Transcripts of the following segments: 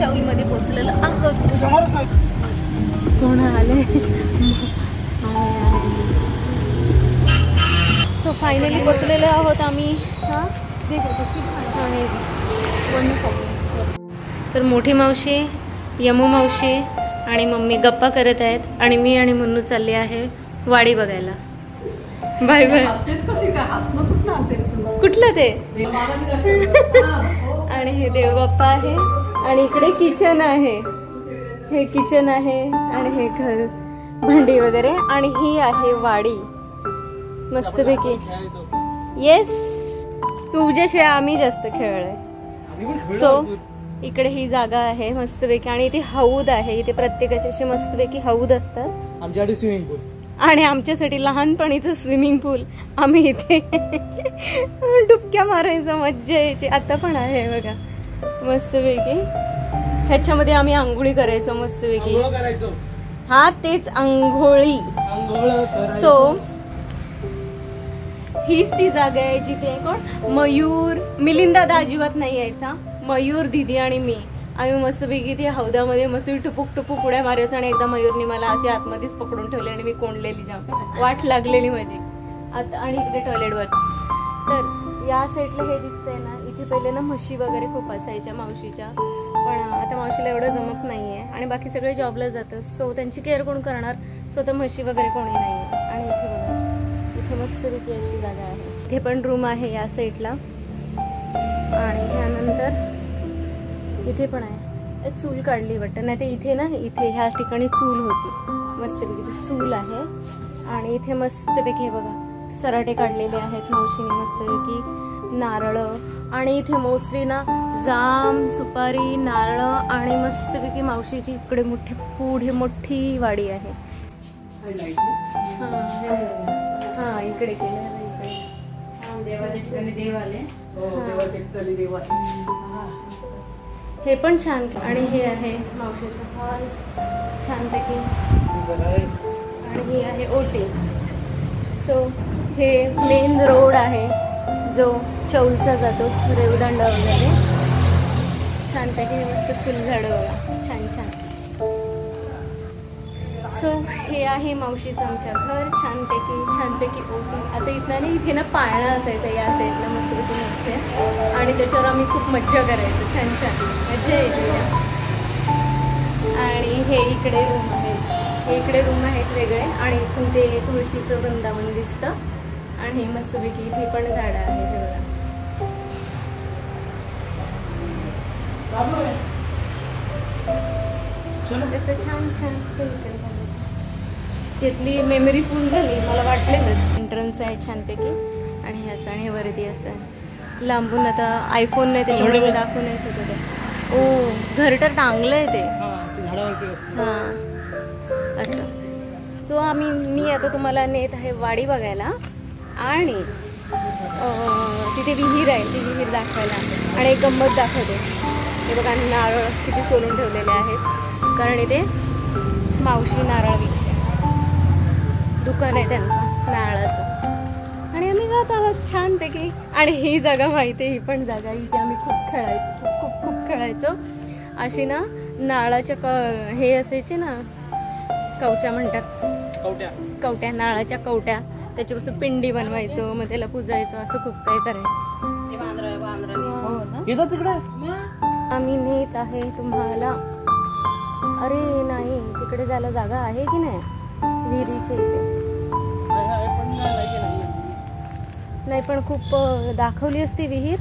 चौलमध्ये पोचलेलो आहोत. कोण आले? सो फायनली पोचलेलो आहोत आम्ही. तर मोठी मावशी, यमू मावशी आणि मम्मी गप्पा करत आहेत आणि मी आणि मुन्नू चालले आहे वाडी बघायला. Bye bye. कुठलं ते? आणि हे देवबाप्पा आहे आणि इकडे किचन आहे. हे किचन आहे आणि हे घर, भांडी वगैरे. आणि ही आहे वाडी मस्तपैकी. येस, तुझ्याशिवाय आम्ही जास्त खेळलोय. सो इकडे ही जागा आहे मस्तपैकी आणि इथे हौद आहे. इथे प्रत्येकाचे असे मस्तपैकी हौद असतात. आमच्यासाठी स्विमिंग पूल आणि आमच्यासाठी लहानपणीचं स्विमिंग पूल. आम्ही इथे डुबक्या मारायचं, मज्जा यायची. आता पण आहे बघा मस्तपैकी. ह्याच्यामध्ये आम्ही आंघोळी करायचो मस्तपैकी. हा तेच आंघोळी. सो हीच ती जागा आहे जिथे कोण मयूर, मिलिंद दादा अजिबात नाही यायचा. मयूर, दीदी आणि मी आम्ही मस्तपैकी ते हौदामध्ये मस्त टुपूक टुपूक उड्या मारायचो. आणि एकदा मयूरने मला अशी आतमध्येच पकडून ठेवले आणि मी कोंडलेली, जाम वाट लागलेली माझी. आता आणि इकडे टॉयलेटवर. तर या साईडला हे दिसतंय ना, इथे पहिले ना म्हशी वगैरे खूप असायच्या मावशीच्या. पण आता मावशीला एवढं जमत नाहीये आणि बाकी सगळे जॉबला जातात. सो त्यांची केअर कोण करणार? स्वतः म्हशी वगैरे कोणी नाहीये. आणि इथे बघा, इथे मस्तपैकी अशी जागा आहे. इथे पण रूम आहे या साईडला. आणि त्यानंतर इथे पण आहे. चूल काढली वाटतं, नाही ते इथे ना, इथे ह्या ठिकाणी चूल होती मस्तपैकी. चूल आहे आणि इथे मस्तपैकी हे बघा सराटे काढलेले आहेत मावशीने मस्तपैकी. नारळ आणि इथे मोस्टली ना जाम, सुपारी, नारळ आणि मस्तपैकी मावशीची इकडे पुढे मोठी वाडी आहे. हा इकडे केलं. हे पण छान. आणि हे आहे मावशीचं हॉल छानपैकी. आणि ही आहे ओटी. सो हे मेन रोड आहे जो चौलचा जातो, रेवदंडा वगैरे. छानपैकी मस्त फुलझाडं बघा, छान छान. सो हे आहे मावशीचं आमच्या घर. छानपैकी ओटी. आता इथं नाही, इथे ना पाळणं असायचं या साईडला मस्तपैकी मोठे. आणि त्याच्यावर आम्ही खूप मज्जा करायचो, छान मज्जा यायची. आणि हे इकडे रूम आहेत. हे इकडे रूम आहेत वेगळे. आणि इथून ते तुळशीचं वृंदावन दिसतं. आणि मस्तपैकी इथे पण झाडं आहेत हे बघा. छान तिथली मेमरी फुल झाली मला वाटलेलंच. एंट्रन्स आहे छानपैकी. आणि हे असं आणि हे वरती असं आहे. लांबून आता आयफोन नाही त्याच्यामुळे मी दाखवू नाही शकत आहे. ओ घर तर टांगलंय ते. हां असं. सो मी आता तुम्हाला नेत आहे वाडी बघायला. आणि तिथे विहीर आहे, ती विहीर दाखवायला. आणि एक गंमत दाखवते. हे बघा नारळ किती सोलून ठेवलेले आहेत, कारण इथे मावशी नारळ विकते. दुकान आहे त्यांचं नारळाचं. आणि आम्ही जात आहोत छानपैकी. आणि ही जागा माहिती आहे, ही पण जागा. इथे आम्ही खूप खेळायचो, खूप खेळायचो. अशी ना नारळाच्या हे असायचे ना, कवट्या म्हणतात, कवट्या, नारळाच्या कवट्या. त्याच्यापासून पिंडी बनवायचो, मग त्याला पुजायचो, असं खूप काही करायचं. आम्ही नेत आहे तुम्हाला. अरे नाही, तिकडे जायला जागा आहे की नाही विहिरीच्या इथे? नाही पण खूप दाखवली असती विहीर.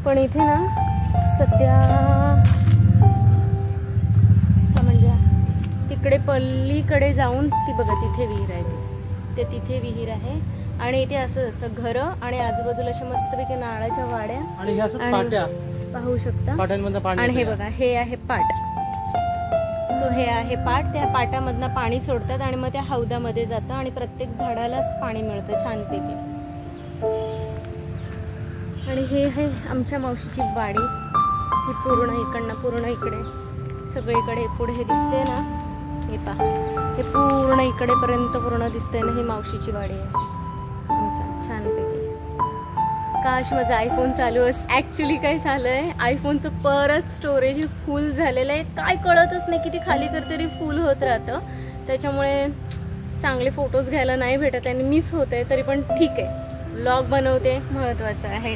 पण इथे ना सध्या म्हणजे तिकडे पल्लीकडे जाऊन ती बघा तिथे विहीर आहे. ते तिथे विहीर आहे. आणि इथे असं असतं घरं आणि आजूबाजूला अशा मस्तपैकी नारळाच्या वाड्या. आणि पाहू शकता. आणि हे बघा हे आहे पाट. सो हे आहे पाट. त्या पाटामधनं पाणी सोडतात आणि मग त्या हौदामध्ये जातं आणि प्रत्येक झाडालाच पाणी मिळतं छानपैकी. आणि हे आहे आमच्या मावशीची वाडी. ही पूर्ण इकडनं पूर्ण इकडे सगळीकडे पुढे हे दिसते ना, हे पहा, हे पूर्ण इकडेपर्यंत पूर्ण दिसते ना, ही मावशीची वाडी आहे आमच्या छानपैकी. काश माझा आयफोन चालू ॲक्च्युली काय झालंय, आयफोनचं परत स्टोरेज फुल झालेलं आहे. काय कळतच नाही, किती खाली कर तरी फुल होत राहतं. त्याच्यामुळे चांगले फोटोज घ्यायला नाही भेटत आणि मिस होते. तरी पण ठीक आहे, व्लॉग बनवते, महत्त्वाचं आहे.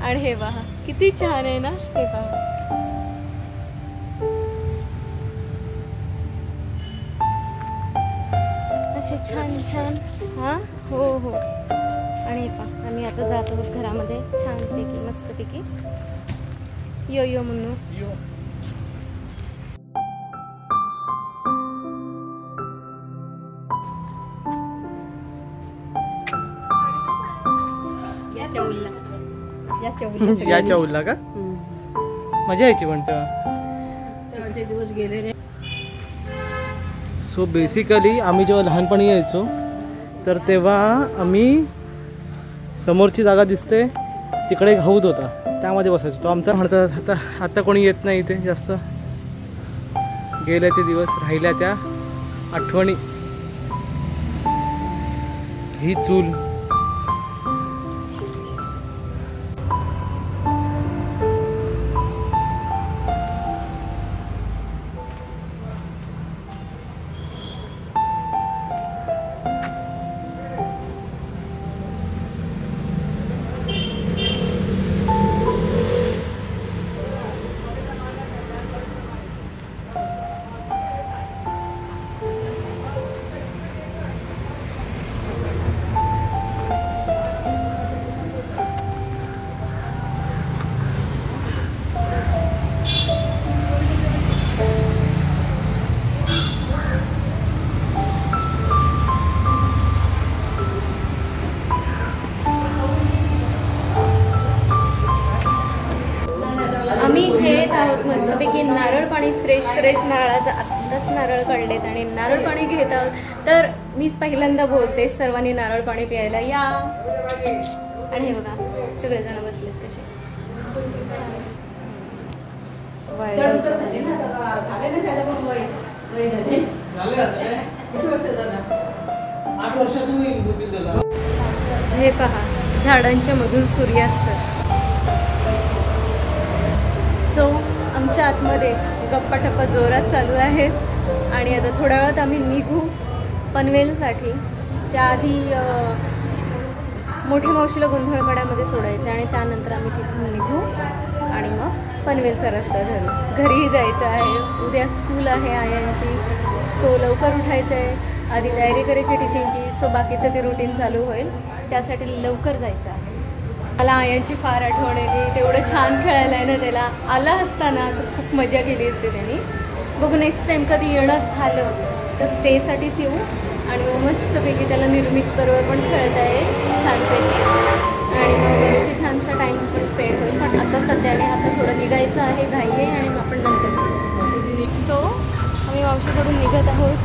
आणि हे पहा किती छान आहे ना, हे पहा. असे छान छान. हां हो हो. आणि हे पहा आम्ही आता जात आहोत घरामध्ये छानपैकी मस्तपैकी. यो यो मुन्नू. या चौलला का मजा यायची पण तेव्हा दिवस गेले. सो बेसिकली आम्ही जेव्हा लहानपणी यायचो तर तेव्हा आम्ही समोरची जागा दिसते तिकडे एक हौद होता, त्यामध्ये बसायचो. तो आमचा म्हणतात. आता कोणी येत नाही इथे जास्त. गेले ते दिवस, राहिल्या त्या आठवणी. ही चूल आम्ही घेत आहोत मस्तपैकी नारळ पाणी. फ्रेश नारळाचं आत्ताच नारळ काढलेत आणि नारळ पाणी घेत आहोत. तर मी पहिल्यांदा बोलते, सर्वांनी नारळ पाणी प्यायला या. आणि हे बघा सगळेजण बसलेत कसे. हे पहा झाडांच्या मधून सूर्यास्त. सो आमच्या आतमध्ये गप्पाटप्पा जोरात चालू आहेत आणि आता थोड्या वेळात आम्ही निघू पनवेलसाठी. त्याआधी मोठ्या मावशीला गोंधळपाड्यामध्ये सोडायचं आणि त्यानंतर आम्ही तिथून निघू आणि मग पनवेलचा रस्ता धरू. घरीही जायचं आहे, उद्या स्कूल आहे आयांची. सो लवकर उठायचं आहे, आधी तयारी करायची टिफिनची. सो बाकीचं ते रुटीन चालू होईल, त्यासाठी लवकर जायचं आहे. मला आयांची फार आठवण येते. तेवढं छान खेळायला आहे ना, त्याला आला असताना तर खूप मजा केली असते त्यांनी. बघू नेक्स्ट टाईम कधी येणं झालं तर स्टेसाठीच येऊ आणि मग मस्तपैकी त्याला निर्मित बरोबर पण खेळता येईल छानपैकी आणि मग इथे छानसा टाईम पण स्पेंड होईल. पण आता सध्याने आता थोडं निघायचं आहे, घाई आहे आणि आपण नंतर. सो आम्ही मावशीकडून निघत आहोत